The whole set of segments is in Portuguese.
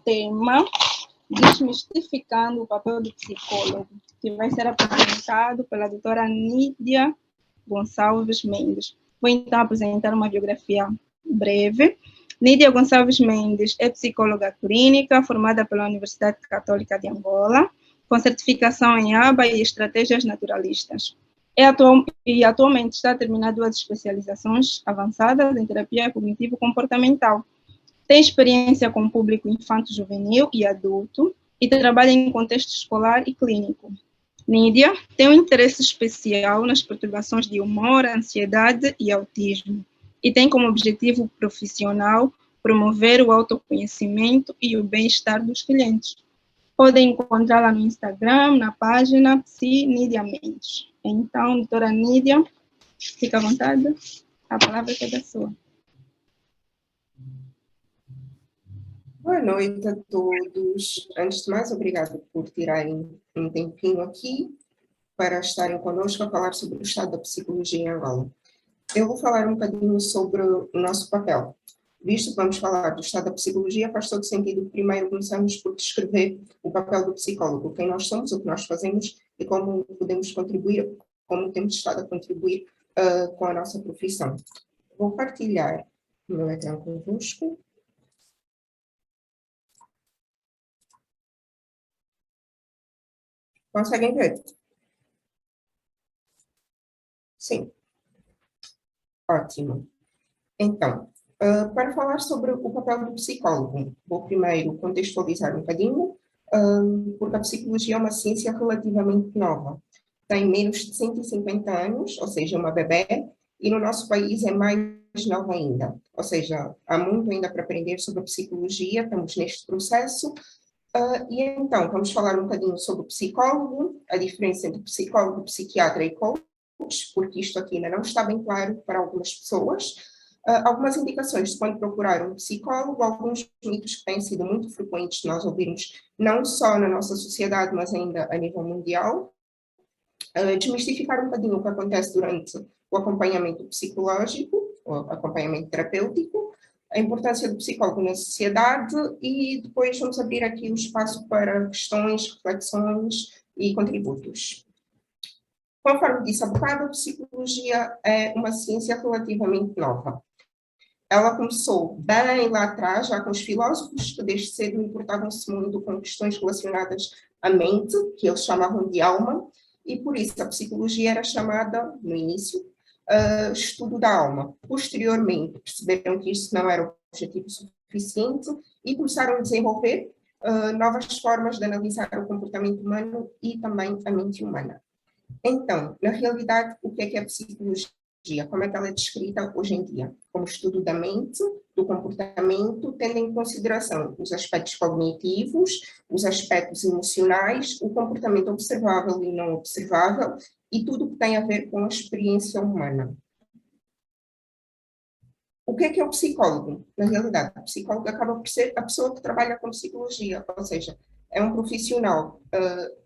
tema Desmistificando o Papel do Psicólogo, que vai ser apresentado pela doutora Nídia Gonçalves Mendes. Vou então apresentar uma biografia breve. Nídia Gonçalves Mendes é psicóloga clínica, formada pela Universidade Católica de Angola, com certificação em ABA e estratégias naturalistas. Atualmente está terminando duas especializações avançadas em terapia cognitivo-comportamental. Tem experiência com público infanto-juvenil e adulto e trabalha em contexto escolar e clínico. Nídia tem um interesse especial nas perturbações de humor, ansiedade e autismo e tem como objetivo profissional promover o autoconhecimento e o bem-estar dos clientes. Podem encontrá-la no Instagram, na página Psi Nídia Mendes. Então, doutora Nídia, fica à vontade, a palavra é toda sua. Boa noite a todos. Antes de mais, obrigada por tirarem um tempinho aqui para estarem conosco a falar sobre o estado da psicologia em Angola. Eu vou falar um bocadinho sobre o nosso papel. Visto que vamos falar do estado da psicologia, faz todo sentido primeiro começarmos por descrever o papel do psicólogo, quem nós somos, o que nós fazemos e como podemos contribuir, como temos estado a contribuir com a nossa profissão. Vou partilhar o meu ecrã convosco. Conseguem ver? Sim. Ótimo. Então, para falar sobre o papel do psicólogo, vou primeiro contextualizar um bocadinho, porque a psicologia é uma ciência relativamente nova. Tem menos de 150 anos, ou seja, uma bebé, e no nosso país é mais nova ainda. Ou seja, há muito ainda para aprender sobre a psicologia, estamos neste processo. E então, vamos falar um bocadinho sobre o psicólogo, a diferença entre psicólogo, psiquiatra e coach, porque isto aqui ainda não está bem claro para algumas pessoas. Algumas indicações de quando procurar um psicólogo, alguns mitos que têm sido muito frequentes nós ouvirmos, não só na nossa sociedade, mas ainda a nível mundial. Desmistificar um bocadinho o que acontece durante o acompanhamento psicológico, o acompanhamento terapêutico, a importância do psicólogo na sociedade e depois vamos abrir aqui o espaço para questões, reflexões e contributos. Conforme disse há bocado, a psicologia é uma ciência relativamente nova. Ela começou bem lá atrás, já com os filósofos, que desde cedo importavam-se muito com questões relacionadas à mente, que eles chamavam de alma, e por isso a psicologia era chamada, no início, estudo da alma. Posteriormente, perceberam que isso não era o objetivo suficiente e começaram a desenvolver novas formas de analisar o comportamento humano e também a mente humana. Então, na realidade, o que é a psicologia? Como é que ela é descrita hoje em dia? Como estudo da mente, do comportamento, tendo em consideração os aspectos cognitivos, os aspectos emocionais, o comportamento observável e não observável, e tudo o que tem a ver com a experiência humana. O que é o psicólogo? Na realidade, o psicólogo acaba por ser a pessoa que trabalha com psicologia, ou seja, é um profissional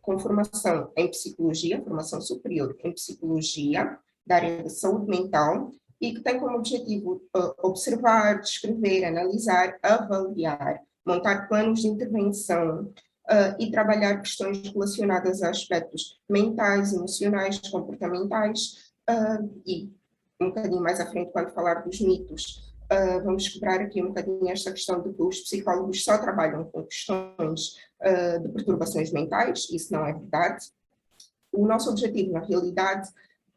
com formação em psicologia, formação superior em psicologia, da área de saúde mental, e que tem como objetivo observar, descrever, analisar, avaliar, montar planos de intervenção e trabalhar questões relacionadas a aspectos mentais, emocionais, comportamentais e um bocadinho mais à frente, quando falar dos mitos, vamos quebrar aqui um bocadinho esta questão de que os psicólogos só trabalham com questões de perturbações mentais, isso não é verdade. O nosso objetivo, na realidade,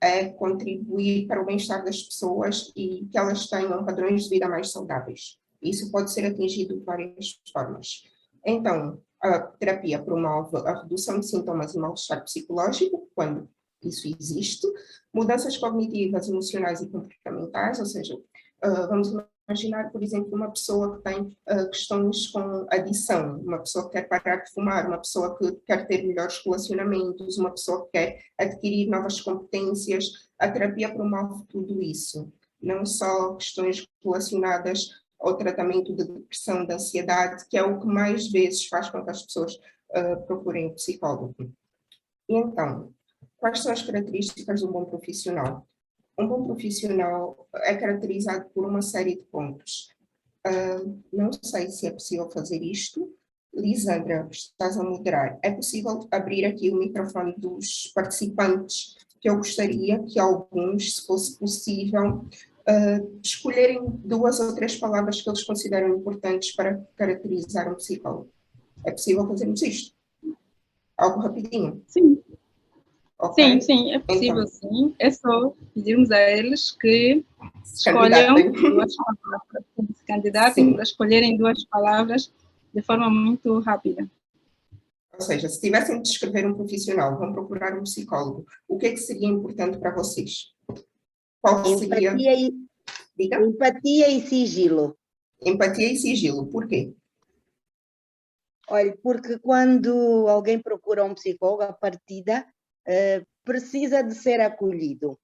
é contribuir para o bem-estar das pessoas e que elas tenham padrões de vida mais saudáveis. Isso pode ser atingido de várias formas. Então, a terapia promove a redução de sintomas e mal-estar psicológico, quando isso existe, mudanças cognitivas, emocionais e comportamentais, ou seja, vamos imaginar, por exemplo, uma pessoa que tem questões com adição, uma pessoa que quer parar de fumar, uma pessoa que quer ter melhores relacionamentos, uma pessoa que quer adquirir novas competências. A terapia promove tudo isso, não só questões relacionadas ao tratamento de depressão, de ansiedade, que é o que mais vezes faz com que as pessoas procurem o psicólogo. E então, quais são as características de um bom profissional? Um bom profissional é caracterizado por uma série de pontos. Não sei se é possível fazer isto, Lisandra, estás a moderar. É possível abrir aqui o microfone dos participantes, que eu gostaria que alguns, se fosse possível, escolherem 2 ou 3 palavras que eles consideram importantes para caracterizar um psicólogo. É possível fazermos isto? Algo rapidinho? Sim, sim, Ok? sim, é possível, Então, sim. É só pedirmos a eles que se escolham candidatem. 2 palavras, se candidatem para Sim. escolherem 2 palavras de forma muito rápida. Ou seja, se tivessem de escrever um profissional, vão procurar um psicólogo, o que é que seria importante para vocês? Qual seria? Empatia e, Diga. empatia e sigilo. Empatia e sigilo. Por quê? Olha, porque quando alguém procura um psicólogo, a partida precisa de ser acolhido.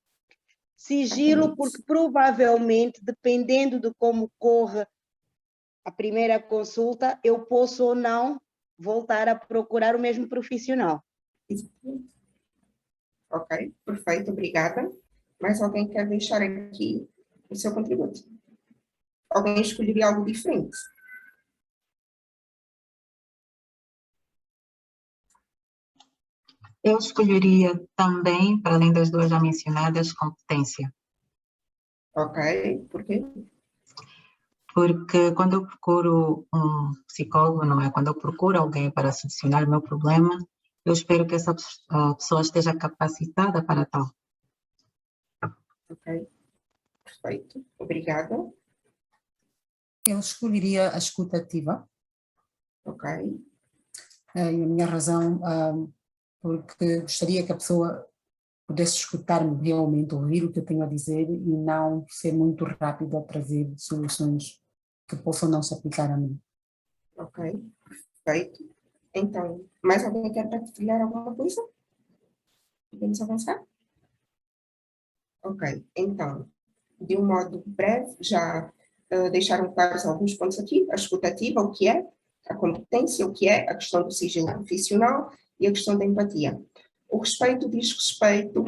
Sigilo, porque provavelmente, dependendo de como corre a primeira consulta, eu posso ou não voltar a procurar o mesmo profissional. Ok, perfeito, obrigada. Mais alguém quer deixar aqui o seu contributo? Alguém escolheria algo diferente? Eu escolheria também, para além das 2 já mencionadas, competência. Ok, por quê? Porque quando eu procuro um psicólogo, não é? Quando eu procuro alguém para solucionar o meu problema, eu espero que essa pessoa esteja capacitada para tal. Ok, perfeito, obrigada. Eu escolheria a escuta ativa. Ok, E a minha razão, porque gostaria que a pessoa pudesse escutar-me realmente, ouvir o que eu tenho a dizer e não ser muito rápido a trazer soluções que possam não se aplicar a mim. ok, perfeito. Então, mais alguém quer partilhar alguma coisa? Podemos avançar? Ok, então, de um modo breve, já deixaram claros alguns pontos aqui, a escuta ativa, o que é, a competência, o que é, a questão do sigilo profissional e a questão da empatia. O respeito diz respeito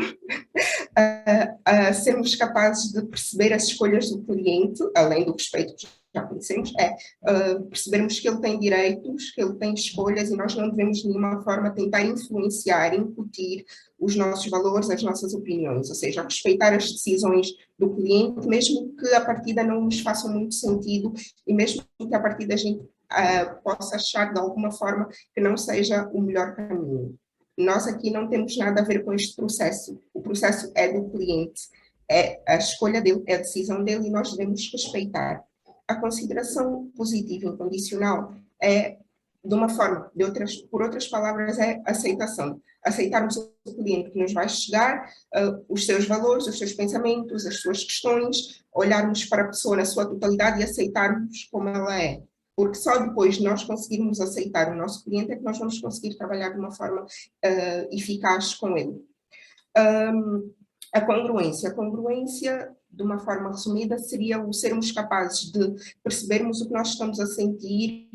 a sermos capazes de perceber as escolhas do cliente, além do respeito que já conhecemos, percebermos que ele tem direitos, que ele tem escolhas e nós não devemos de nenhuma forma tentar influenciar, incutir os nossos valores, as nossas opiniões, ou seja, respeitar as decisões do cliente, mesmo que a partida não nos faça muito sentido e mesmo que a partida a gente possa achar de alguma forma que não seja o melhor caminho. Nós aqui não temos nada a ver com este processo. O processo é do cliente, é a escolha dele, é a decisão dele e nós devemos respeitar. A consideração positiva e incondicional é, de uma forma, por outras palavras, é aceitação. Aceitarmos o cliente que nos vai chegar, os seus valores, os seus pensamentos, as suas questões, olharmos para a pessoa na sua totalidade e aceitarmos como ela é. Porque só depois de nós conseguirmos aceitar o nosso cliente é que nós vamos conseguir trabalhar de uma forma eficaz com ele. A congruência, de uma forma resumida, seria o sermos capazes de percebermos o que nós estamos a sentir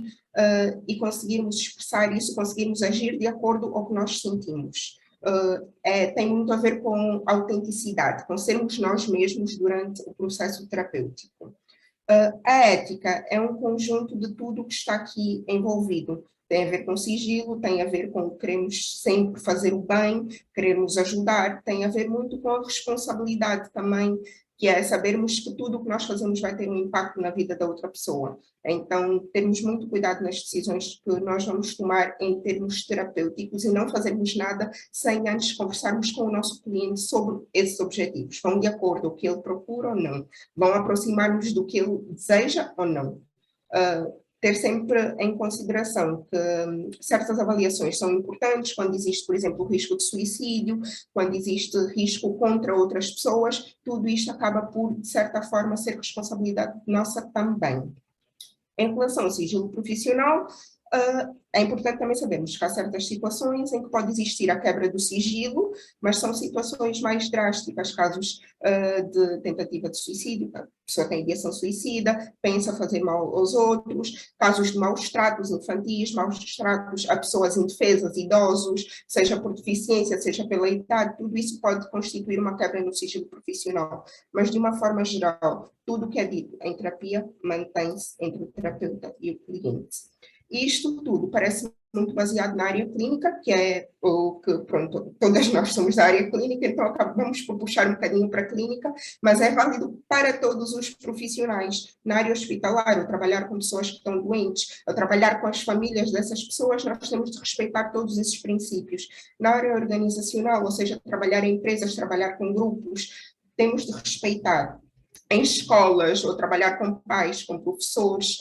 e conseguirmos expressar isso, conseguirmos agir de acordo com o que nós sentimos. Tem muito a ver com autenticidade, com sermos nós mesmos durante o processo terapêutico. A ética é um conjunto de tudo que está aqui envolvido. Tem a ver com sigilo, tem a ver com queremos sempre fazer o bem, queremos ajudar, tem a ver muito com a responsabilidade também, que é sabermos que tudo o que nós fazemos vai ter um impacto na vida da outra pessoa. Então, termos muito cuidado nas decisões que nós vamos tomar em termos terapêuticos e não fazermos nada sem antes conversarmos com o nosso cliente sobre esses objetivos. Vão de acordo com o que ele procura ou não? Vão aproximar-nos do que ele deseja ou não? Ter sempre em consideração que certas avaliações são importantes quando existe, por exemplo, o risco de suicídio, quando existe risco contra outras pessoas, tudo isto acaba por, de certa forma, ser responsabilidade nossa também. Em relação ao sigilo profissional, é importante também sabermos que há certas situações em que pode existir a quebra do sigilo, mas são situações mais drásticas, casos de tentativa de suicídio, a pessoa tem ideação suicida, pensa fazer mal aos outros, casos de maus tratos infantis, maus tratos a pessoas indefesas, idosos, seja por deficiência, seja pela idade, tudo isso pode constituir uma quebra no sigilo profissional, mas de uma forma geral, tudo o que é dito em terapia mantém-se entre o terapeuta e o cliente. E isto tudo parece muito baseado na área clínica, que é o que, pronto, todas nós somos da área clínica, então acabamos por puxar um bocadinho para a clínica, mas é válido para todos os profissionais. Na área hospitalar, ou trabalhar com pessoas que estão doentes, ou trabalhar com as famílias dessas pessoas, nós temos de respeitar todos esses princípios. Na área organizacional, ou seja, trabalhar em empresas, trabalhar com grupos, temos de respeitar. Em escolas, ou trabalhar com pais, com professores,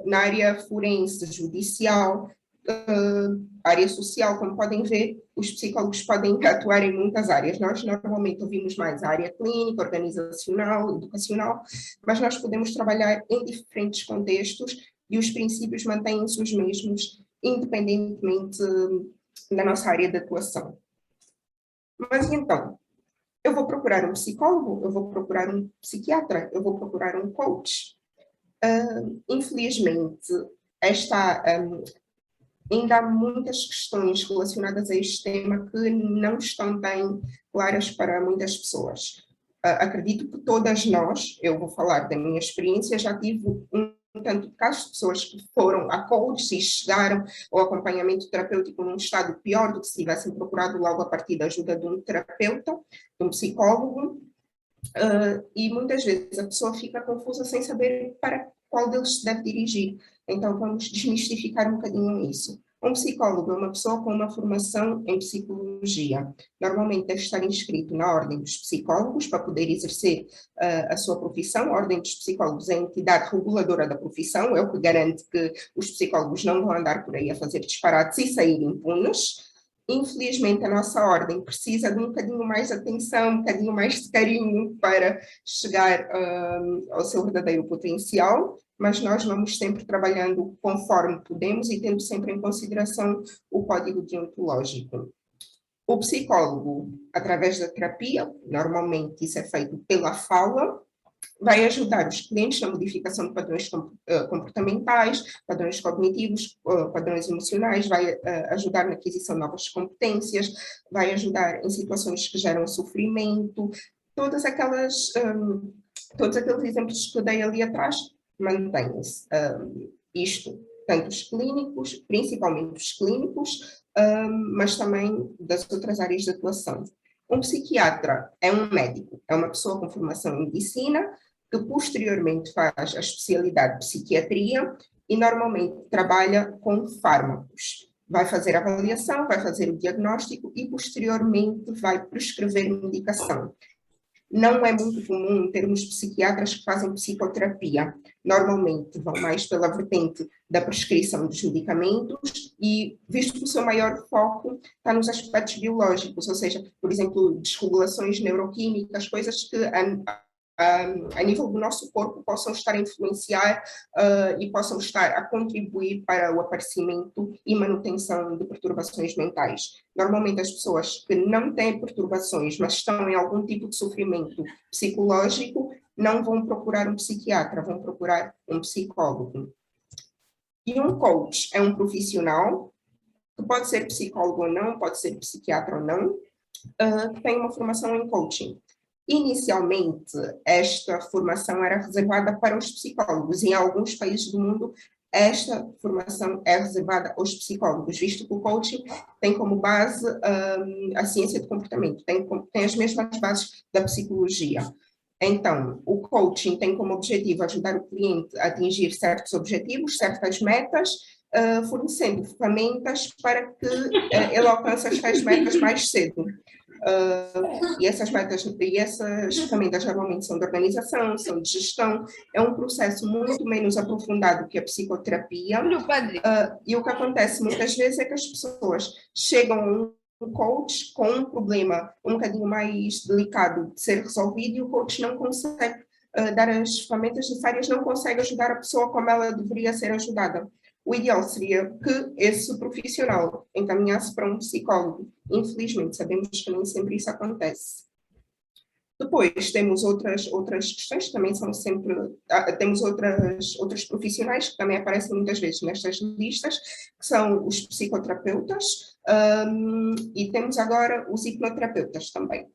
na área forense, judicial, área social, como podem ver, os psicólogos podem atuar em muitas áreas. Nós normalmente ouvimos mais a área clínica, organizacional, educacional, mas nós podemos trabalhar em diferentes contextos e os princípios mantêm-se os mesmos, independentemente da nossa área de atuação. Mas então, eu vou procurar um psicólogo, eu vou procurar um psiquiatra, eu vou procurar um coach. Infelizmente, ainda há muitas questões relacionadas a este tema que não estão bem claras para muitas pessoas. Acredito que todas nós, eu vou falar da minha experiência, já tive tanto de casos de pessoas que foram a coaches e chegaram ao acompanhamento terapêutico num estado pior do que se tivessem procurado logo a partir da ajuda de um terapeuta, de um psicólogo, e muitas vezes a pessoa fica confusa sem saber para qual deles se deve dirigir. Então vamos desmistificar um bocadinho isso. Um psicólogo é uma pessoa com uma formação em psicologia. Normalmente deve estar inscrito na Ordem dos Psicólogos para poder exercer a sua profissão. A Ordem dos Psicólogos é a entidade reguladora da profissão, é o que garante que os psicólogos não vão andar por aí a fazer disparates e sair impunes. Infelizmente, a nossa ordem precisa de um bocadinho mais de atenção, um bocadinho mais de carinho para chegar ao seu verdadeiro potencial, mas nós vamos sempre trabalhando conforme podemos e tendo sempre em consideração o código deontológico. O psicólogo, através da terapia, normalmente isso é feito pela fala, vai ajudar os clientes na modificação de padrões comportamentais, padrões cognitivos, padrões emocionais, vai ajudar na aquisição de novas competências, vai ajudar em situações que geram sofrimento, todos aqueles exemplos que eu dei ali atrás, mantém-se. Isto, tanto os clínicos, principalmente os clínicos, mas também das outras áreas de atuação. Um psiquiatra é um médico, é uma pessoa com formação em medicina, que posteriormente faz a especialidade de psiquiatria e normalmente trabalha com fármacos. Vai fazer a avaliação, vai fazer o diagnóstico e posteriormente vai prescrever medicação. Não é muito comum termos psiquiatras que fazem psicoterapia. Normalmente vão mais pela vertente da prescrição dos medicamentos e, visto que o seu maior foco está nos aspectos biológicos, ou seja, por exemplo, desregulações neuroquímicas, coisas que a nível do nosso corpo possam estar a influenciar e possam estar a contribuir para o aparecimento e manutenção de perturbações mentais. Normalmente as pessoas que não têm perturbações, mas estão em algum tipo de sofrimento psicológico, não vão procurar um psiquiatra, vão procurar um psicólogo. E um coach é um profissional, que pode ser psicólogo ou não, pode ser psiquiatra ou não, que tem uma formação em coaching. Inicialmente, esta formação era reservada para os psicólogos. Em alguns países do mundo, esta formação é reservada aos psicólogos, visto que o coaching tem como base a ciência do comportamento, tem as mesmas bases da psicologia. Então, o coaching tem como objetivo ajudar o cliente a atingir certos objetivos, certas metas, fornecendo ferramentas para que ele alcance as metas mais cedo. E essas ferramentas normalmente são de organização, são de gestão, é um processo muito menos aprofundado que a psicoterapia, e o que acontece muitas vezes é que as pessoas chegam a um coach com um problema um bocadinho mais delicado de ser resolvido e o coach não consegue dar as ferramentas necessárias, não consegue ajudar a pessoa como ela deveria ser ajudada. O ideal seria que esse profissional encaminhasse para um psicólogo. Infelizmente, sabemos que nem sempre isso acontece. Depois, temos outras questões que também são sempre... Temos outros profissionais que também aparecem muitas vezes nestas listas, que são os psicoterapeutas, e temos agora os hipnoterapeutas também.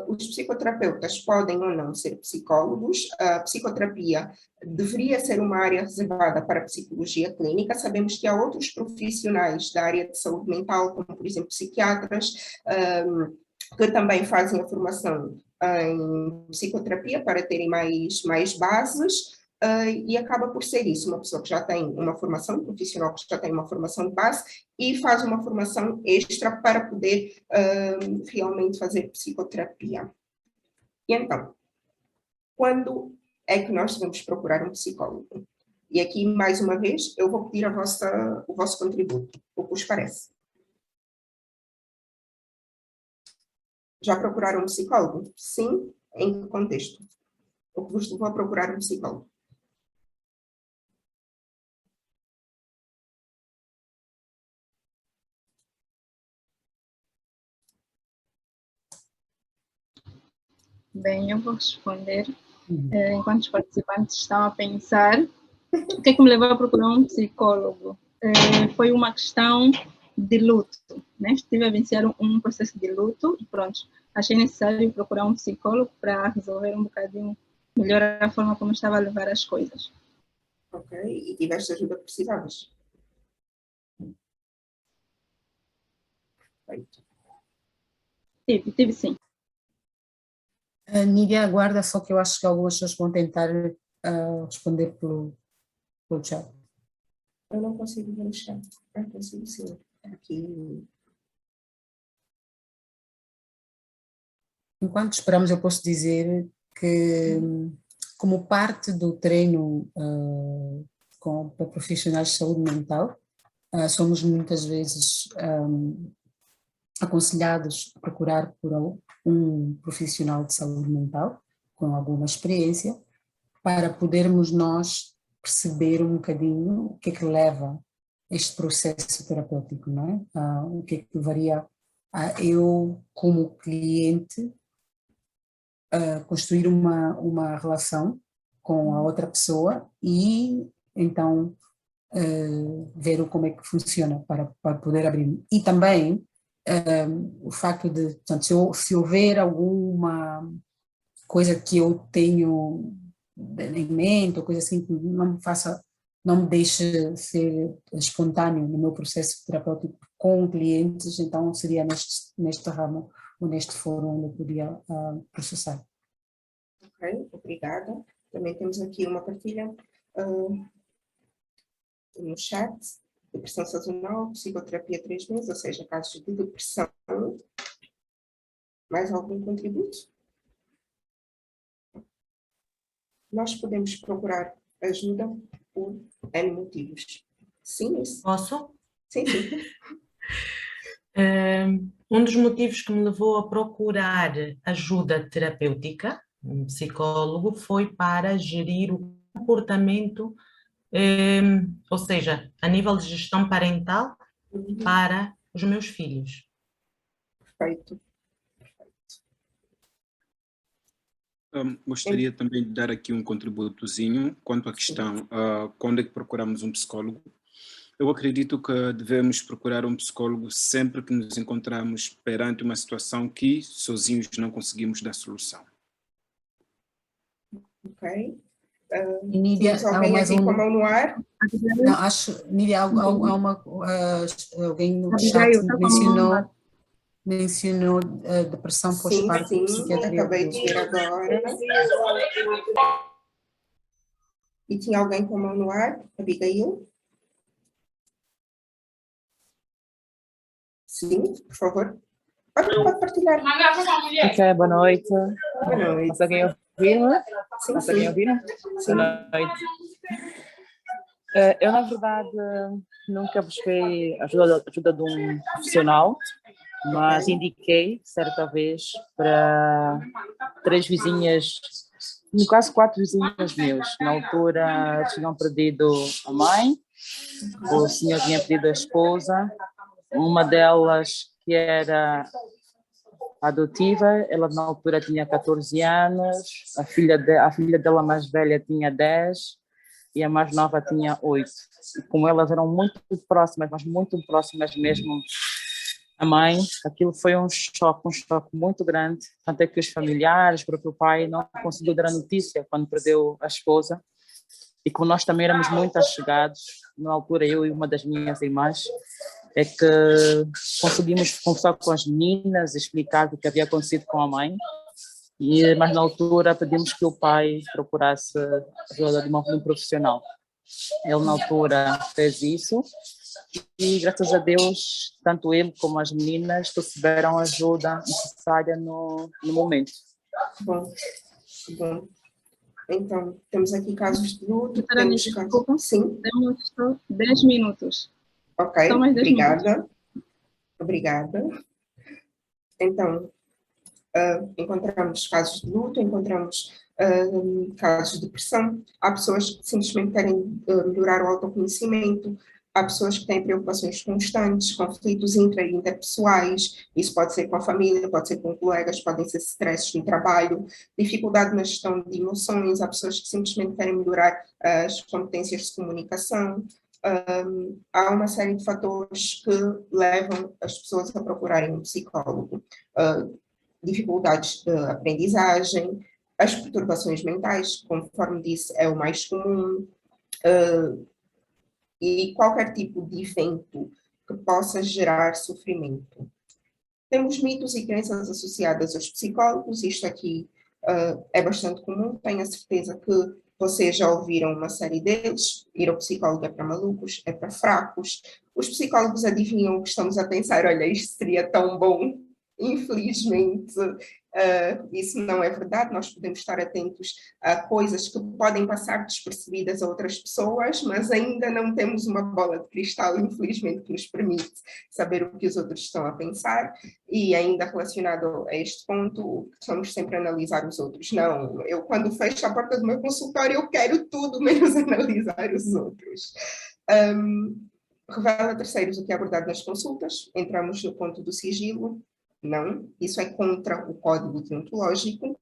Os psicoterapeutas podem ou não ser psicólogos. A psicoterapia deveria ser uma área reservada para a psicologia clínica. Sabemos que há outros profissionais da área de saúde mental, como, por exemplo, psiquiatras, que também fazem a formação em psicoterapia para terem mais bases, e acaba por ser isso, uma pessoa que já tem uma formação, um profissional que já tem uma formação de base e faz uma formação extra para poder realmente fazer psicoterapia. E então, quando é que nós devemos procurar um psicólogo? E aqui, mais uma vez, eu vou pedir o vosso contributo, o que vos parece. Já procuraram um psicólogo? Sim. Em que contexto? O que vos levou a procurar um psicólogo? Bem, eu vou responder. Enquanto os participantes estão a pensar, o que é que me levou a procurar um psicólogo? Foi uma questão de luto, né? Estive a vivenciar um processo de luto e pronto, achei necessário procurar um psicólogo para resolver um bocadinho melhor a forma como estava a levar as coisas. Ok, e tiveste ajuda que precisavas? Perfeito. Tive sim. Nídia, aguarda, só que eu acho que algumas pessoas vão tentar responder pelo chat. Eu não consigo ver o chat. Consigo sim. Aqui. Enquanto esperamos, eu posso dizer que, como parte do treino para profissionais de saúde mental, somos muitas vezes aconselhados a procurar por um profissional de saúde mental com alguma experiência para podermos nós perceber um bocadinho o que é que leva este processo terapêutico, não é? O que é que levaria a eu, como cliente, construir uma relação com a outra pessoa e então ver como é que funciona para poder abrir. E também o facto de, portanto, se houver alguma coisa que eu tenho em mente ou coisa assim que não me deixe ser espontâneo no meu processo terapêutico com clientes, então seria neste ramo ou neste fórum onde eu podia processar. Ok, obrigada. Também temos aqui uma partilha no chat. Depressão sazonal, psicoterapia 3 meses, ou seja, casos de depressão. Mais algum contributo? Nós podemos procurar ajuda por N motivos. Sim, isso? Posso? Sim, sim. Um dos motivos que me levou a procurar ajuda terapêutica, um psicólogo, foi para gerir o comportamento, ou seja, a nível de gestão parental para os meus filhos. Perfeito. Gostaria também de dar aqui um contributozinho quanto à questão, quando é que procuramos um psicólogo. Eu acredito que devemos procurar um psicólogo sempre que nos encontramos perante uma situação que sozinhos não conseguimos dar solução. Ok. Nídia, temos alguém aqui com a mão no ar? Não, acho, Nídia, alguém no chat mencionou depressão pós-parto. Sim, acabei de ver agora. E tinha alguém com a mão no ar? Abigail? Sim, por favor. Pode partilhar. Ok, boa noite. Boa noite. Conseguem ouvir-me? Sim, Conseguem sim. ouvir-me? Sim. Boa noite. Eu, na verdade, nunca busquei ajuda de um profissional, mas indiquei, certa vez, para 3 vizinhas, no caso 4 vizinhas meus. Na altura, tinham perdido a mãe, o senhor tinha perdido a esposa, uma delas que era adotiva, ela na altura tinha 14 anos, a filha dela mais velha tinha 10 e a mais nova tinha 8. E como elas eram muito próximas, mas muito próximas mesmo, a mãe, aquilo foi um choque muito grande, tanto é que os familiares, o próprio pai não conseguiu dar a notícia quando perdeu a esposa, e como nós também éramos muito achegados, na altura eu e uma das minhas irmãs, é que conseguimos conversar com as meninas, explicar o que havia acontecido com a mãe, mas na altura pedimos que o pai procurasse ajuda de um profissional. Ele na altura fez isso e graças a Deus, tanto ele como as meninas receberam a ajuda necessária no momento. Bom, bom. Então, temos aqui casos de luto. Desculpa, sim. Temos só 10 minutos. Ok, só mais 10 obrigada. Minutos. Obrigada. Então, encontramos casos de luto, encontramos casos de depressão. Há pessoas que simplesmente querem melhorar o autoconhecimento. Há pessoas que têm preocupações constantes, conflitos intra e interpessoais. Isso pode ser com a família, pode ser com colegas, podem ser stresses no trabalho, dificuldade na gestão de emoções. Há pessoas que simplesmente querem melhorar as competências de comunicação. Há uma série de fatores que levam as pessoas a procurarem um psicólogo. Dificuldades de aprendizagem, as perturbações mentais, conforme disse, é o mais comum, e qualquer tipo de evento que possa gerar sofrimento. Temos mitos e crenças associadas aos psicólogos, isto aqui é bastante comum, tenho a certeza que vocês já ouviram uma série deles. Ir ao psicólogo é para malucos, é para fracos. Os psicólogos adivinham o que estamos a pensar, olha, isto seria tão bom. Infelizmente, isso não é verdade. Nós podemos estar atentos a coisas que podem passar despercebidas a outras pessoas, mas ainda não temos uma bola de cristal, infelizmente, que nos permite saber o que os outros estão a pensar. E ainda relacionado a este ponto, estamos sempre a analisar os outros. Não, eu quando fecho a porta do meu consultório, eu quero tudo menos analisar os outros. Revela a terceiros o que é abordado nas consultas. Entramos no ponto do sigilo. Não, isso é contra o código deontológico.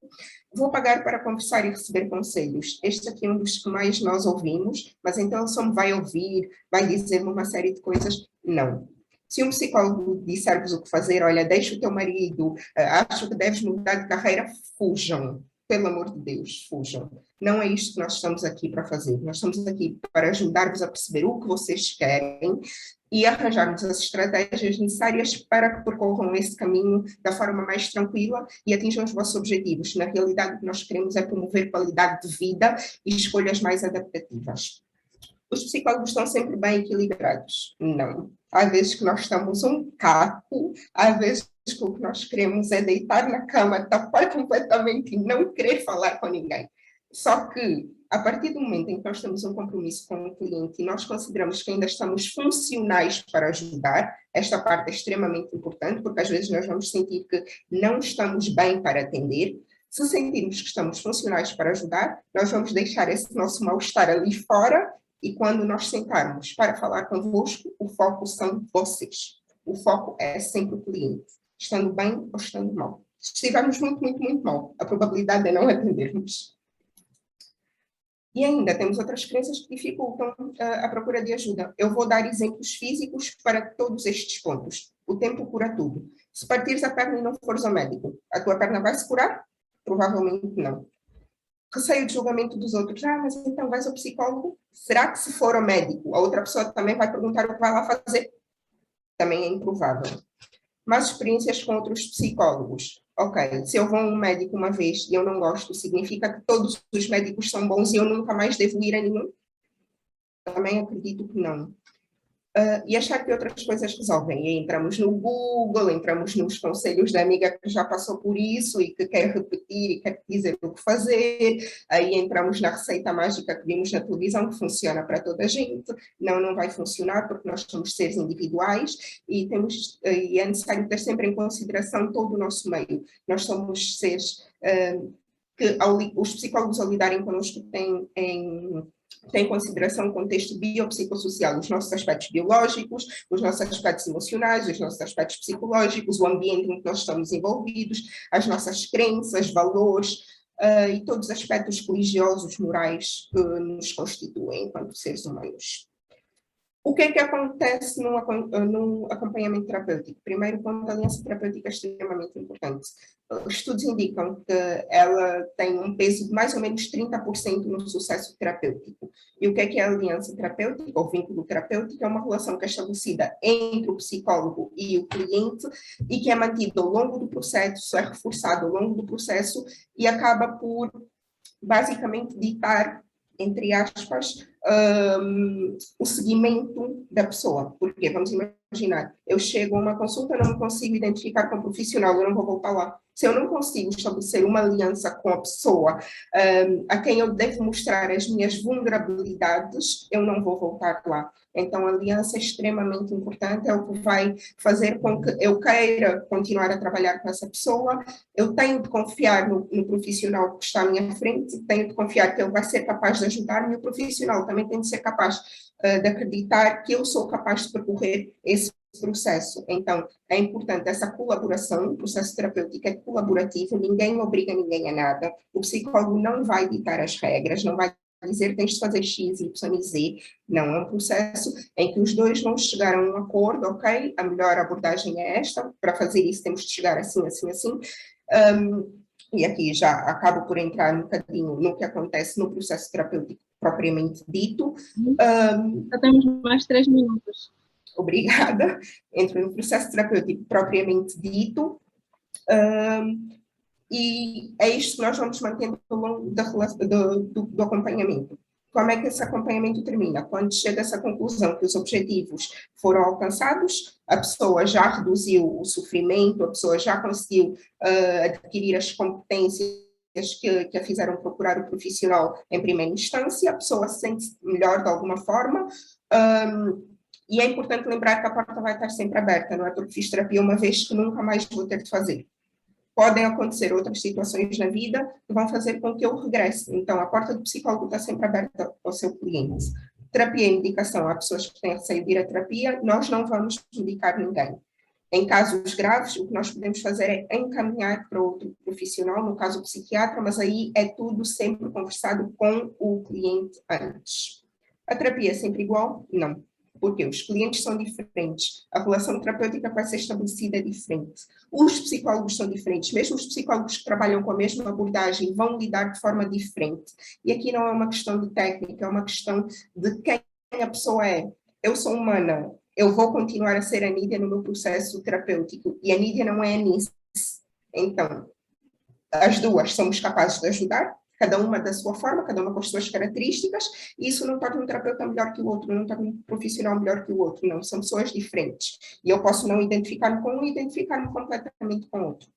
Vou pagar para conversar e receber conselhos. Este aqui é um dos que mais nós ouvimos, mas então ele só me vai ouvir, vai dizer-me uma série de coisas. Não. Se um psicólogo disser-vos o que fazer, olha, deixa o teu marido, acho que deves mudar de carreira, fujam. Pelo amor de Deus, fujam. Não é isto que nós estamos aqui para fazer. Nós estamos aqui para ajudar-vos a perceber o que vocês querem e arranjarmos as estratégias necessárias para que percorram esse caminho da forma mais tranquila e atinjam os vossos objetivos. Na realidade, o que nós queremos é promover qualidade de vida e escolhas mais adaptativas. Os psicólogos estão sempre bem equilibrados? Não. Há vezes que nós estamos um caco, há vezes que o que nós queremos é deitar na cama, tapar completamente e não querer falar com ninguém. Só que, a partir do momento em que nós temos um compromisso com o cliente e nós consideramos que ainda estamos funcionais para ajudar, esta parte é extremamente importante, porque às vezes nós vamos sentir que não estamos bem para atender. Se sentirmos que estamos funcionais para ajudar, nós vamos deixar esse nosso mal-estar ali fora e quando nós sentarmos para falar convosco, o foco são vocês. O foco é sempre o cliente, estando bem ou estando mal. Se estivermos muito, muito, muito mal, a probabilidade é não atendermos. E ainda temos outras crenças que dificultam a procura de ajuda. Eu vou dar exemplos físicos para todos estes pontos. O tempo cura tudo. Se partires a perna e não fores ao médico, a tua perna vai se curar? Provavelmente não. Receio de julgamento dos outros. Mas então vais ao psicólogo? Será que se for ao médico, a outra pessoa também vai perguntar o que vai lá fazer? Também é improvável. Mas experiências com outros psicólogos. Ok, se eu vou a um médico uma vez e eu não gosto, significa que todos os médicos são bons e eu nunca mais devo ir a nenhum? Também acredito que não. E achar que outras coisas resolvem. E aí entramos no Google, entramos nos conselhos da amiga que já passou por isso e que quer repetir e quer dizer o que fazer. Aí entramos na receita mágica que vimos na televisão, que funciona para toda a gente. Não, não vai funcionar porque nós somos seres individuais e é necessário ter sempre em consideração todo o nosso meio. Nós somos seres que os psicólogos ao lidarem connosco têm em consideração o contexto biopsicossocial, os nossos aspectos biológicos, os nossos aspectos emocionais, os nossos aspectos psicológicos, o ambiente em que nós estamos envolvidos, as nossas crenças, valores e todos os aspectos religiosos, morais que nos constituem enquanto seres humanos. O que é que acontece num acompanhamento terapêutico? Primeiro, quando a aliança terapêutica é extremamente importante. Estudos indicam que ela tem um peso de mais ou menos 30% no sucesso terapêutico. E o que é a aliança terapêutica, ou vínculo terapêutico? É uma relação que é estabelecida entre o psicólogo e o cliente e que é mantida ao longo do processo, é reforçado ao longo do processo e acaba por, basicamente, ditar, entre aspas, o seguimento da pessoa. Porque, vamos imaginar, eu chego a uma consulta, não me consigo identificar com o profissional, eu não vou voltar lá. Se eu não consigo estabelecer uma aliança com a pessoa a quem eu devo mostrar as minhas vulnerabilidades, eu não vou voltar lá. Então, a aliança é extremamente importante, é o que vai fazer com que eu queira continuar a trabalhar com essa pessoa. Eu tenho de confiar no profissional que está à minha frente, tenho de confiar que ele vai ser capaz de ajudar-me, e o profissional também tem de ser capaz de acreditar que eu sou capaz de percorrer esse processo. Então, é importante essa colaboração, o processo terapêutico é colaborativo, ninguém obriga ninguém a nada, o psicólogo não vai ditar as regras, não vai dizer tens de fazer X, Y e Z, não, é um processo em que os dois vão chegar a um acordo, ok, a melhor abordagem é esta, para fazer isso temos de chegar assim, assim, assim, e aqui já acabo por entrar um bocadinho no que acontece no processo terapêutico propriamente dito. Já temos mais 3 minutos. Obrigada. Entro no processo terapêutico propriamente dito. E é isto que nós vamos mantendo ao longo do acompanhamento. Como é que esse acompanhamento termina? Quando chega a essa conclusão que os objetivos foram alcançados, a pessoa já reduziu o sofrimento, a pessoa já conseguiu adquirir as competências que a fizeram procurar o profissional em primeira instância, a pessoa se sente melhor de alguma forma, e é importante lembrar que a porta vai estar sempre aberta, não é porque fiz terapia uma vez que nunca mais vou ter de fazer. Podem acontecer outras situações na vida que vão fazer com que eu regresse. Então, a porta do psicólogo está sempre aberta ao seu cliente. Terapia e medicação, há pessoas que têm receio de ir à terapia, nós não vamos medicar ninguém. Em casos graves, o que nós podemos fazer é encaminhar para outro profissional, no caso o psiquiatra, mas aí é tudo sempre conversado com o cliente antes. A terapia é sempre igual? Não. Porque os clientes são diferentes, a relação terapêutica vai ser estabelecida diferente, os psicólogos são diferentes, mesmo os psicólogos que trabalham com a mesma abordagem vão lidar de forma diferente. E aqui não é uma questão de técnica, é uma questão de quem a pessoa é. Eu sou humana, eu vou continuar a ser a Nídia no meu processo terapêutico, e a Nídia não é a Nice. Então, as duas somos capazes de ajudar, cada uma da sua forma, cada uma com as suas características, e isso não torna um terapeuta melhor que o outro, não torna um profissional melhor que o outro, não, são pessoas diferentes. E eu posso não identificar-me com um e identificar-me completamente com o outro.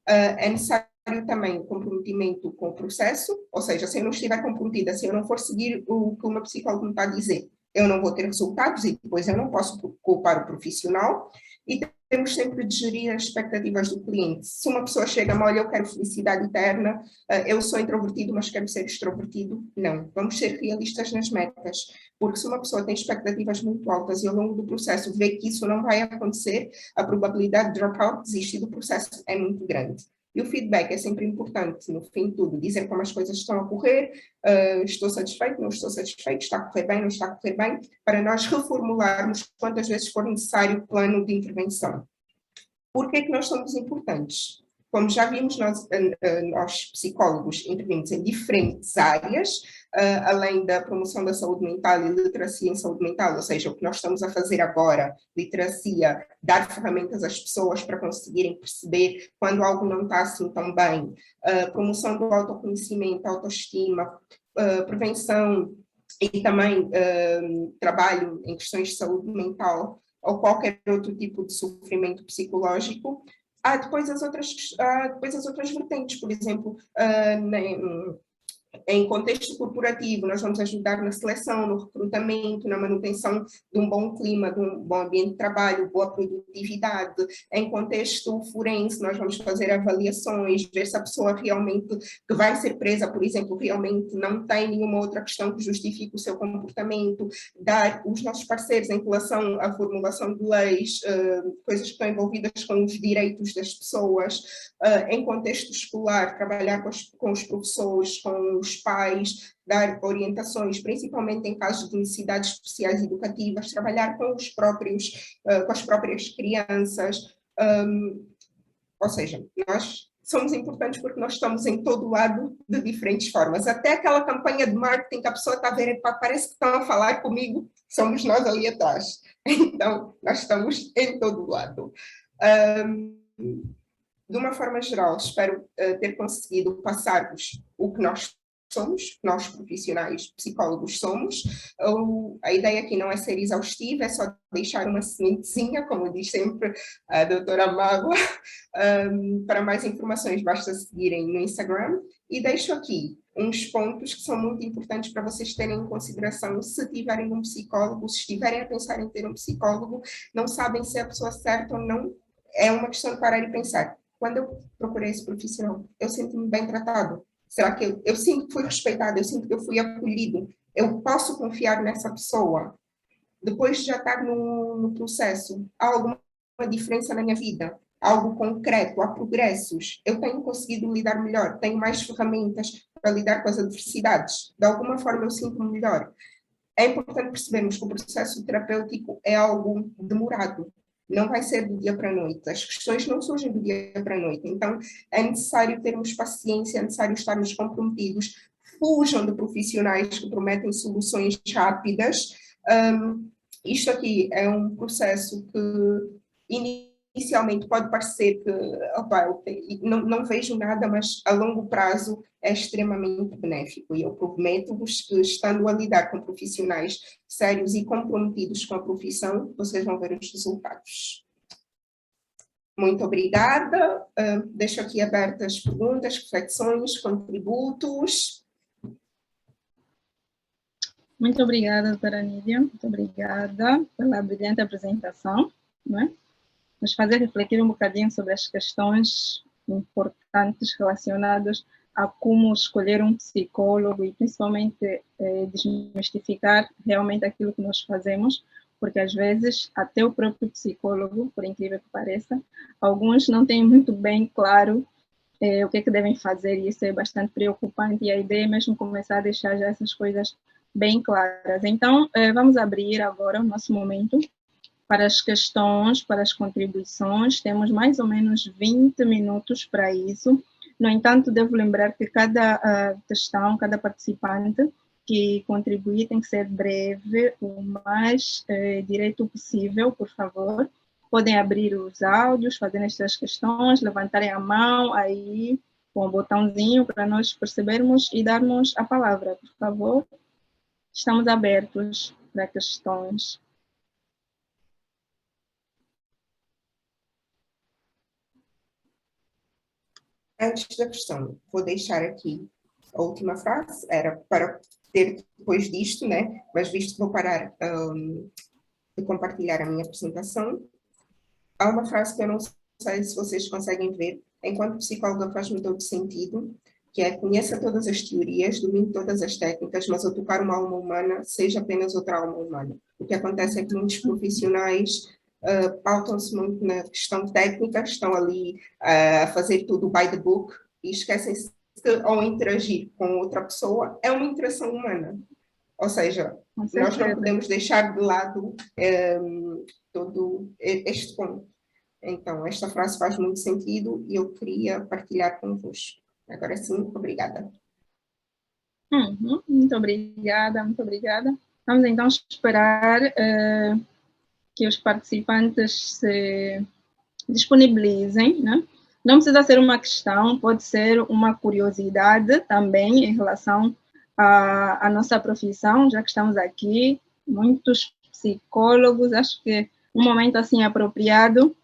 É necessário também o comprometimento com o processo, ou seja, se eu não estiver comprometida, se eu não for seguir o que o meu psicólogo me está a dizer, eu não vou ter resultados e depois eu não posso culpar o profissional. E temos sempre de gerir as expectativas do cliente. Se uma pessoa chega-me, olha, eu quero felicidade eterna, eu sou introvertido, mas quero ser extrovertido, não. Vamos ser realistas nas metas, porque se uma pessoa tem expectativas muito altas e ao longo do processo vê que isso não vai acontecer, a probabilidade de dropout, desistir do processo é muito grande. E o feedback é sempre importante, no fim de tudo, dizer como as coisas estão a correr, estou satisfeito, não estou satisfeito, está a correr bem, não está a correr bem, para nós reformularmos quantas vezes for necessário o plano de intervenção. Por que é que nós somos importantes? Como já vimos, nós psicólogos intervimos em diferentes áreas, além da promoção da saúde mental e literacia em saúde mental, ou seja, o que nós estamos a fazer agora, literacia, dar ferramentas às pessoas para conseguirem perceber quando algo não está assim tão bem, promoção do autoconhecimento, autoestima, prevenção e também trabalho em questões de saúde mental ou qualquer outro tipo de sofrimento psicológico. Há depois as outras vertentes, por exemplo, em contexto corporativo, nós vamos ajudar na seleção, no recrutamento, na manutenção de um bom clima, de um bom ambiente de trabalho, boa produtividade. Em contexto forense, nós vamos fazer avaliações, ver se a pessoa realmente que vai ser presa, por exemplo, realmente não tem nenhuma outra questão que justifique o seu comportamento, dar os nossos parceiros em relação à formulação de leis, coisas que estão envolvidas com os direitos das pessoas. Em contexto escolar, trabalhar com os professores, com os pais, dar orientações, principalmente em casos de necessidades especiais educativas, trabalhar com com as próprias crianças, ou seja, nós somos importantes porque nós estamos em todo lado de diferentes formas. Até aquela campanha de marketing que a pessoa está a ver, parece que estão a falar comigo, somos nós ali atrás. Então, nós estamos em todo lado. De uma forma geral, espero ter conseguido passar-vos o que nós somos, nós profissionais psicólogos somos. A ideia aqui não é ser exaustiva, é só deixar uma sementezinha, como diz sempre a doutora Mágoa. Para mais informações, basta seguirem no Instagram. E deixo aqui uns pontos que são muito importantes para vocês terem em consideração se tiverem um psicólogo, se estiverem a pensar em ter um psicólogo, não sabem se é a pessoa certa ou não, é uma questão de parar e pensar. Quando eu procurei esse profissional, eu senti-me bem tratado? Será que eu sinto que fui respeitada? Eu sinto que eu fui acolhido? Eu posso confiar nessa pessoa? Depois de já estar no processo, há alguma diferença na minha vida? Algo concreto? Há progressos? Eu tenho conseguido lidar melhor? Tenho mais ferramentas para lidar com as adversidades? De alguma forma eu sinto-me melhor? É importante percebermos que o processo terapêutico é algo demorado. Não vai ser do dia para a noite. As questões não surgem do dia para a noite. Então, é necessário termos paciência, é necessário estarmos comprometidos. Fujam de profissionais que prometem soluções rápidas. Isto aqui é um processo que inicialmente pode parecer que não vejo nada, mas a longo prazo é extremamente benéfico. E eu prometo-vos que, estando a lidar com profissionais sérios e comprometidos com a profissão, vocês vão ver os resultados. Muito obrigada. Deixo aqui abertas perguntas, reflexões, contributos. Muito obrigada, doutora Nídia. Muito obrigada pela brilhante apresentação, não é? Nos fazer refletir um bocadinho sobre as questões importantes relacionadas a como escolher um psicólogo e principalmente desmistificar realmente aquilo que nós fazemos, porque às vezes até o próprio psicólogo, por incrível que pareça, alguns não têm muito bem claro o que é que devem fazer, e isso é bastante preocupante, e a ideia é mesmo começar a deixar já essas coisas bem claras. Então, vamos abrir agora o nosso momento para as questões, para as contribuições. Temos mais ou menos 20 minutos para isso. No entanto, devo lembrar que cada questão, cada participante que contribuir tem que ser breve, o mais direito possível, por favor. Podem abrir os áudios, fazer estas questões, levantarem a mão aí com o botãozinho para nós percebermos e darmos a palavra, por favor. Estamos abertos para questões. Antes da questão, vou deixar aqui a última frase, era para ter depois disto, né? Mas visto que vou parar de compartilhar a minha apresentação, há uma frase que eu não sei se vocês conseguem ver, enquanto psicóloga faz-me todo sentido, que é: conheça todas as teorias, domine todas as técnicas, mas ao tocar uma alma humana, seja apenas outra alma humana. O que acontece é que muitos profissionais pautam-se muito na questão técnica, estão ali a fazer tudo by the book e esquecem-se que, ao interagir com outra pessoa, é uma interação humana. Ou seja, nós não podemos deixar de lado todo este ponto. Então, esta frase faz muito sentido e eu queria partilhar convosco. Agora sim, obrigada. Muito obrigada, muito obrigada. Vamos então esperar que os participantes se disponibilizem, né? Não precisa ser uma questão, pode ser uma curiosidade também em relação à nossa profissão, já que estamos aqui, muitos psicólogos, acho que um momento assim apropriado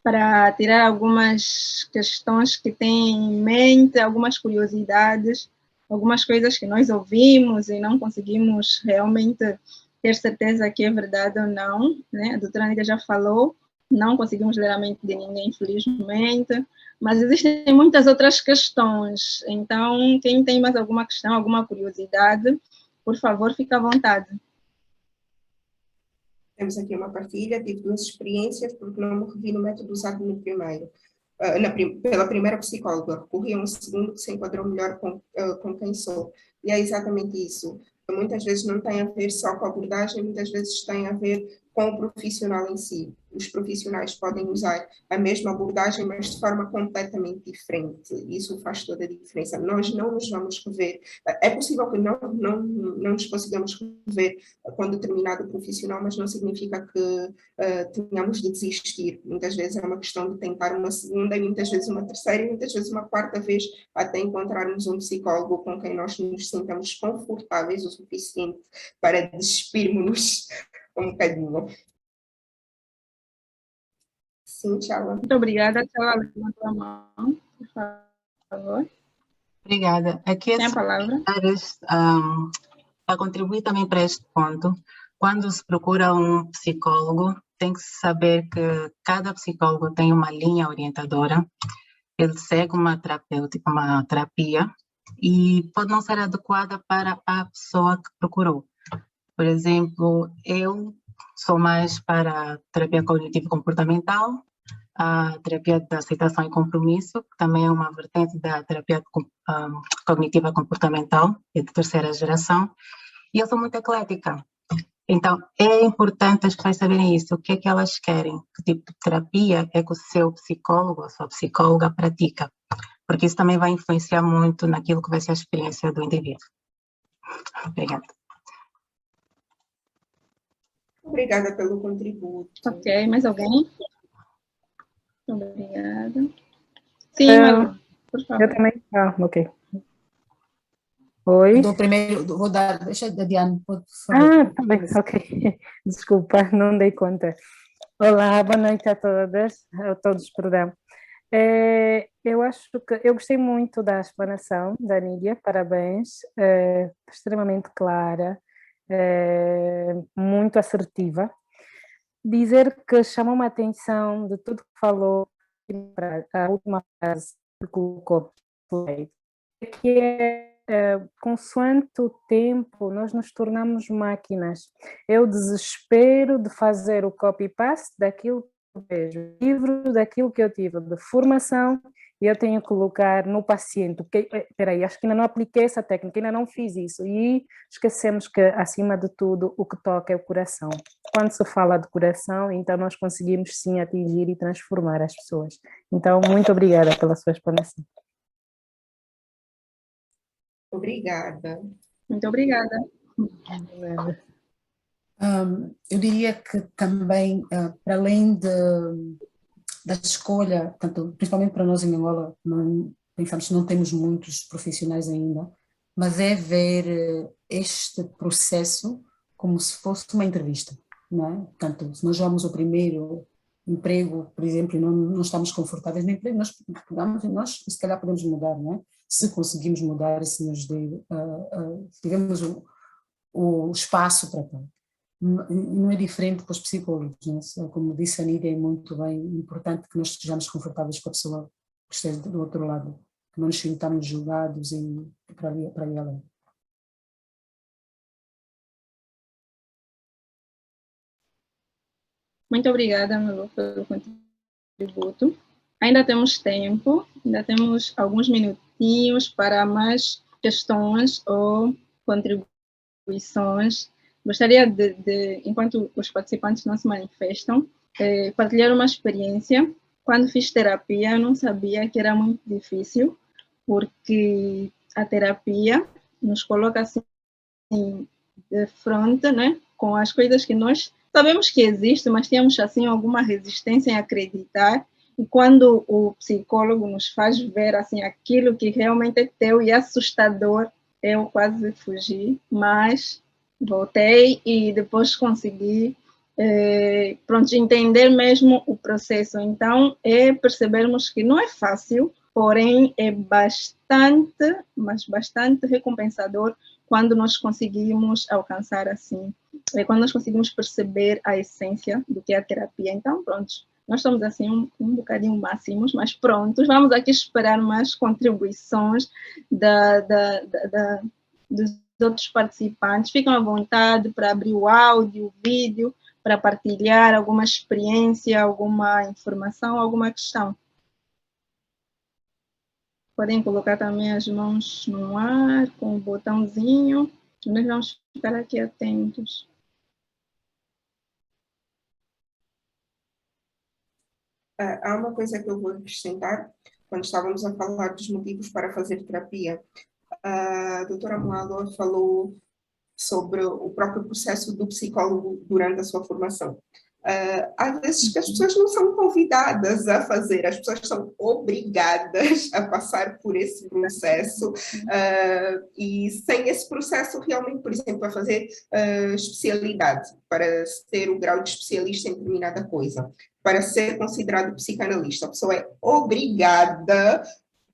para tirar algumas questões que têm em mente, algumas curiosidades, algumas coisas que nós ouvimos e não conseguimos realmente ter certeza que é verdade ou não, né? A doutora Nídia já falou, não conseguimos ler a mente de ninguém, infelizmente, mas existem muitas outras questões. Então, quem tem mais alguma questão, alguma curiosidade, por favor, fique à vontade. Temos aqui uma partilha, tive 2 experiências porque não me revi no método usado no primeiro. pela primeira psicóloga, recorri a um segundo que se enquadrou melhor com quem sou. E é exatamente isso. Muitas vezes não tem a ver só com a abordagem, muitas vezes tem a ver com o profissional em si. Os profissionais podem usar a mesma abordagem, mas de forma completamente diferente. Isso faz toda a diferença. Nós não nos vamos rever. É possível que não nos consigamos rever com determinado profissional, mas não significa que tenhamos de desistir. Muitas vezes é uma questão de tentar uma segunda, e muitas vezes uma terceira, e muitas vezes uma quarta vez, até encontrarmos um psicólogo com quem nós nos sintamos confortáveis o suficiente para despirmos-nos um bocadinho. Sim, Tchala. Muito obrigada. Tchala, levantou a mão, por favor. Obrigada. Aqui Tem a palavra. Para contribuir também para este ponto, quando se procura um psicólogo, tem que saber que cada psicólogo tem uma linha orientadora, ele segue uma terapêutica, uma terapia, e pode não ser adequada para a pessoa que procurou. Por exemplo, eu sou mais para a terapia cognitivo-comportamental, a terapia de aceitação e compromisso, que também é uma vertente da terapia cognitiva comportamental, é de terceira geração, e eu sou muito eclética. Então, é importante as pessoas saberem isso, o que é que elas querem, que tipo de terapia é que o seu psicólogo ou a sua psicóloga pratica, porque isso também vai influenciar muito naquilo que vai ser a experiência do indivíduo. Obrigada. Obrigada pelo contributo. Ok, mais alguém? Obrigada. Sim, Malu, por favor. Eu também. Ok. Oi. Dou primeiro, vou dar, deixa a Diane. Tá bem, ok. Desculpa, não dei conta. Olá, boa noite a todas, a todos, perdão. Eu acho que eu gostei muito da explanação da Nídia, parabéns, extremamente clara, muito assertiva. Dizer que chamou-me a atenção de tudo que falou, a última frase que colocou, que consoante o tempo, nós nos tornamos máquinas. Eu desespero de fazer o copy-paste daquilo que eu vejo, livro daquilo que eu tive de formação, e eu tenho que colocar no paciente. Espera aí, acho que ainda não apliquei essa técnica, ainda não fiz isso. E esquecemos que, acima de tudo, o que toca é o coração. Quando se fala de coração, então nós conseguimos sim atingir e transformar as pessoas. Então, muito obrigada pela sua explanação. Obrigada. Muito obrigada. Eu diria que também, para além da escolha, principalmente para nós em Angola, pensamos que não temos muitos profissionais ainda, mas é ver este processo como se fosse uma entrevista, não é? Portanto, se nós vamos ao primeiro emprego, por exemplo, e não estamos confortáveis no emprego, nós pegamos e nós se calhar podemos mudar, não é? Se conseguimos mudar, se nos tivemos o espaço para tal. Não é diferente para os psicólogos, né? Como disse a Nídia, é muito bem importante que nós estejamos confortáveis com a pessoa que esteja do outro lado, que não nos sintamos julgados e para ir além. Muito obrigada, Malu, pelo contributo. Ainda temos tempo, ainda temos alguns minutinhos para mais questões ou contribuições. Gostaria de enquanto os participantes não se manifestam, partilhar uma experiência. Quando fiz terapia, eu não sabia que era muito difícil, porque a terapia nos coloca assim de frente, né, com as coisas que nós sabemos que existem, mas temos assim alguma resistência em acreditar. E quando o psicólogo nos faz ver assim aquilo que realmente é teu e assustador, eu quase fugi, mas voltei e depois consegui entender mesmo o processo. Então, percebermos que não é fácil, porém é bastante, mas bastante recompensador quando nós conseguimos alcançar assim, quando nós conseguimos perceber a essência do que é a terapia. Então, pronto, nós estamos assim um bocadinho máximos, mas prontos, vamos aqui esperar mais contribuições dos outros participantes. Ficam à vontade para abrir o áudio, o vídeo, para partilhar alguma experiência, alguma informação, alguma questão. Podem colocar também as mãos no ar, com o botãozinho. Nós vamos ficar aqui atentos. Há uma coisa que eu vou acrescentar, quando estávamos a falar dos motivos para fazer terapia. A doutora Moalo falou sobre o próprio processo do psicólogo durante a sua formação. Às vezes que as pessoas não são convidadas a fazer, as pessoas são obrigadas a passar por esse processo, e sem esse processo realmente, por exemplo, a fazer especialidade, para ter o grau de especialista em determinada coisa, para ser considerado psicanalista, a pessoa é obrigada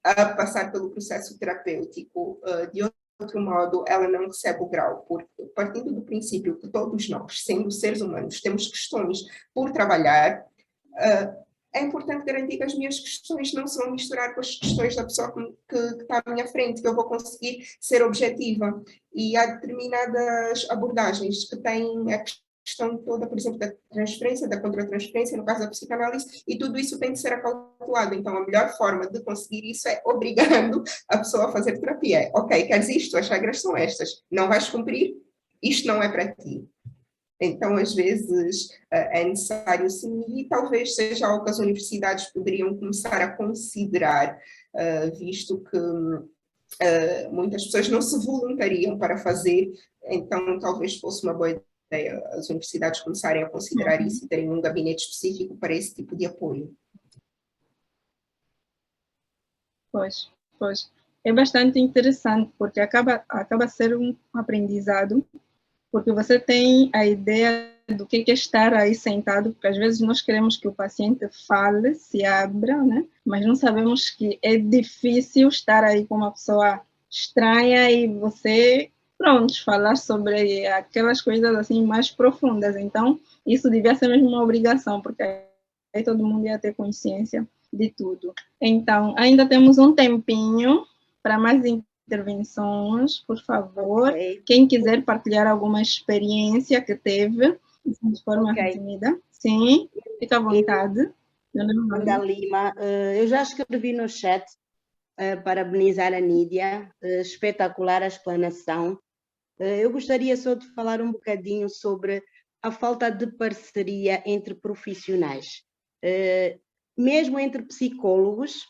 a passar pelo processo terapêutico. De outro modo, ela não recebe o grau, porque partindo do princípio que todos nós, sendo seres humanos, temos questões por trabalhar, é importante garantir que as minhas questões não se vão misturar com as questões da pessoa que está à minha frente, que eu vou conseguir ser objetiva. E há determinadas abordagens que têm a questão toda, por exemplo, da transferência, da contra-transferência, no caso da psicanálise, e tudo isso tem de ser acautelado. Então, a melhor forma de conseguir isso é obrigando a pessoa a fazer terapia. Ok, queres isto? As regras são estas. Não vais cumprir? Isto não é para ti. Então, às vezes, é necessário sim, e talvez seja algo que as universidades poderiam começar a considerar, visto que muitas pessoas não se voluntariam para fazer, então talvez fosse uma boa ideia as universidades começarem a considerar isso e terem um gabinete específico para esse tipo de apoio. Pois. É bastante interessante, porque acaba ser um aprendizado, porque você tem a ideia do que é estar aí sentado, porque às vezes nós queremos que o paciente fale, se abra, né? Mas não sabemos que é difícil estar aí com uma pessoa estranha e você, pronto, falar sobre aquelas coisas assim mais profundas. Então, isso devia ser mesmo uma obrigação, porque aí todo mundo ia ter consciência de tudo. Então, ainda temos um tempinho para mais intervenções, por favor. Okay. Quem quiser partilhar alguma experiência que teve, de forma resumida. Sim, fica à vontade. Wanda Lima, eu já escrevi no chat, parabenizar a Nídia, espetacular a explanação. Eu gostaria só de falar um bocadinho sobre a falta de parceria entre profissionais, mesmo entre psicólogos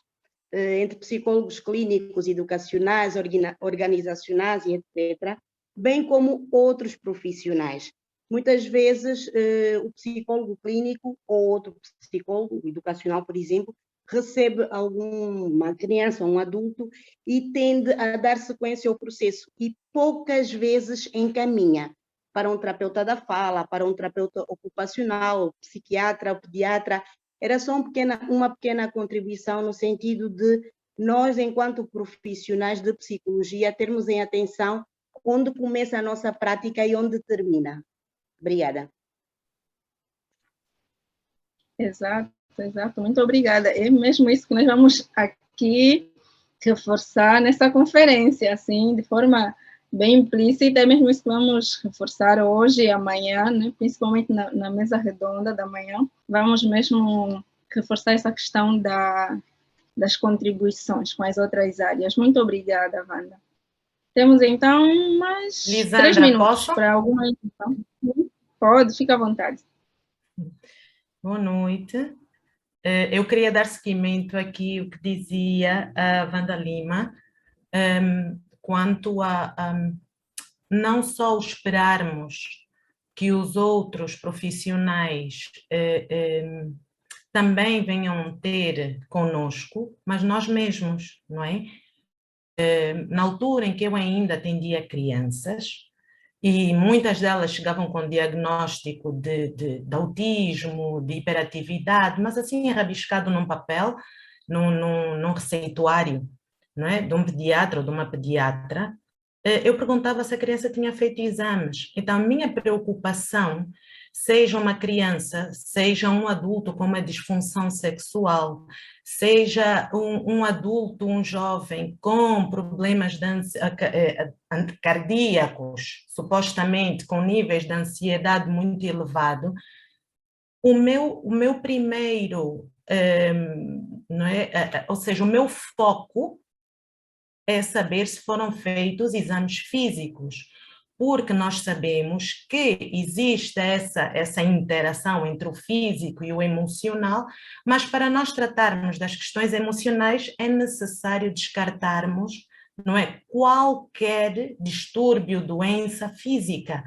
clínicos, educacionais, organizacionais e etc., bem como outros profissionais. Muitas vezes, o psicólogo clínico ou outro psicólogo educacional, por exemplo, recebe alguma criança, um adulto, e tende a dar sequência ao processo e poucas vezes encaminha para um terapeuta da fala, para um terapeuta ocupacional, psiquiatra, pediatra. Era só uma pequena contribuição no sentido de nós, enquanto profissionais de psicologia, termos em atenção onde começa a nossa prática e onde termina. Obrigada. Exato. Muito obrigada. É mesmo isso que nós vamos aqui reforçar nessa conferência, assim, de forma bem implícita, é mesmo isso que vamos reforçar hoje e amanhã, né? Principalmente na mesa redonda da manhã. Vamos mesmo reforçar essa questão das contribuições com as outras áreas. Muito obrigada, Wanda. Temos, então, mais Lisandra, 3 minutos posso? para alguma questão. Pode, fica à vontade. Boa noite. Eu queria dar seguimento aqui ao que dizia a Wanda Lima, quanto a não só esperarmos que os outros profissionais também venham ter conosco, mas nós mesmos, não é? Na altura em que eu ainda atendia crianças, e muitas delas chegavam com diagnóstico de autismo, de hiperatividade, mas assim rabiscado num papel, num receituário, não é? De um pediatra ou de uma pediatra, eu perguntava se a criança tinha feito exames. Então, a minha preocupação, seja uma criança, seja um adulto com uma disfunção sexual, seja um adulto, um jovem com problemas cardíacos, supostamente com níveis de ansiedade muito elevado, o meu primeiro, não é? Ou seja, o meu foco é saber se foram feitos exames físicos, porque nós sabemos que existe essa interação entre o físico e o emocional, mas para nós tratarmos das questões emocionais é necessário descartarmos, não é, qualquer distúrbio, doença física.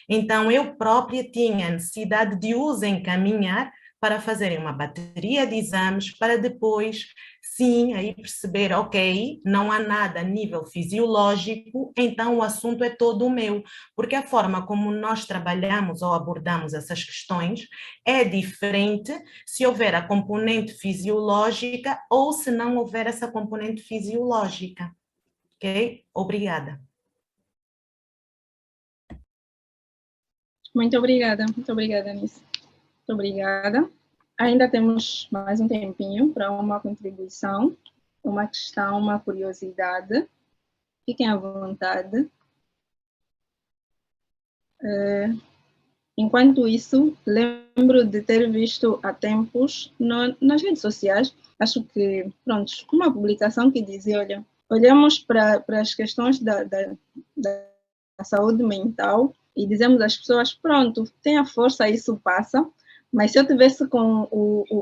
Então, eu própria tinha a necessidade de os encaminhar para fazerem uma bateria de exames, para depois, sim, aí perceber, ok, não há nada a nível fisiológico, então o assunto é todo meu, porque a forma como nós trabalhamos ou abordamos essas questões é diferente se houver a componente fisiológica ou se não houver essa componente fisiológica. Ok? Obrigada. Muito obrigada, Nice. Muito obrigada. Ainda temos mais um tempinho para uma contribuição, uma questão, uma curiosidade. Fiquem à vontade. Enquanto isso, lembro de ter visto há tempos nas redes sociais, acho que, pronto, uma publicação que dizia, olha, olhamos para as questões da saúde mental e dizemos às pessoas, pronto, tenha força, isso passa, mas se eu tivesse com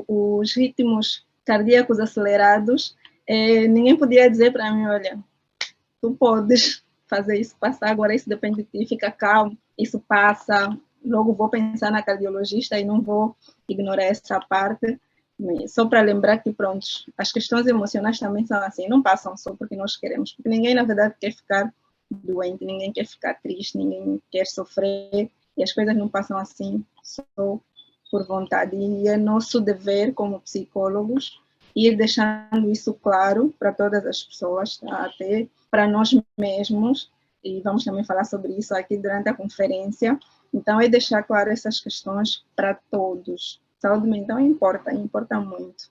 os ritmos cardíacos acelerados, ninguém podia dizer para mim, olha, tu podes fazer isso passar, agora isso depende de ti, fica calmo, isso passa, logo vou pensar na cardiologista e não vou ignorar essa parte, só para lembrar que, pronto, as questões emocionais também são assim, não passam só porque nós queremos, porque ninguém, na verdade, quer ficar doente, ninguém quer ficar triste, ninguém quer sofrer, e as coisas não passam assim só por vontade, e é nosso dever como psicólogos ir deixando isso claro para todas as pessoas, tá? Até para nós mesmos, e vamos também falar sobre isso aqui durante a conferência. Então, é deixar claro essas questões para todos. Saúde mental importa muito.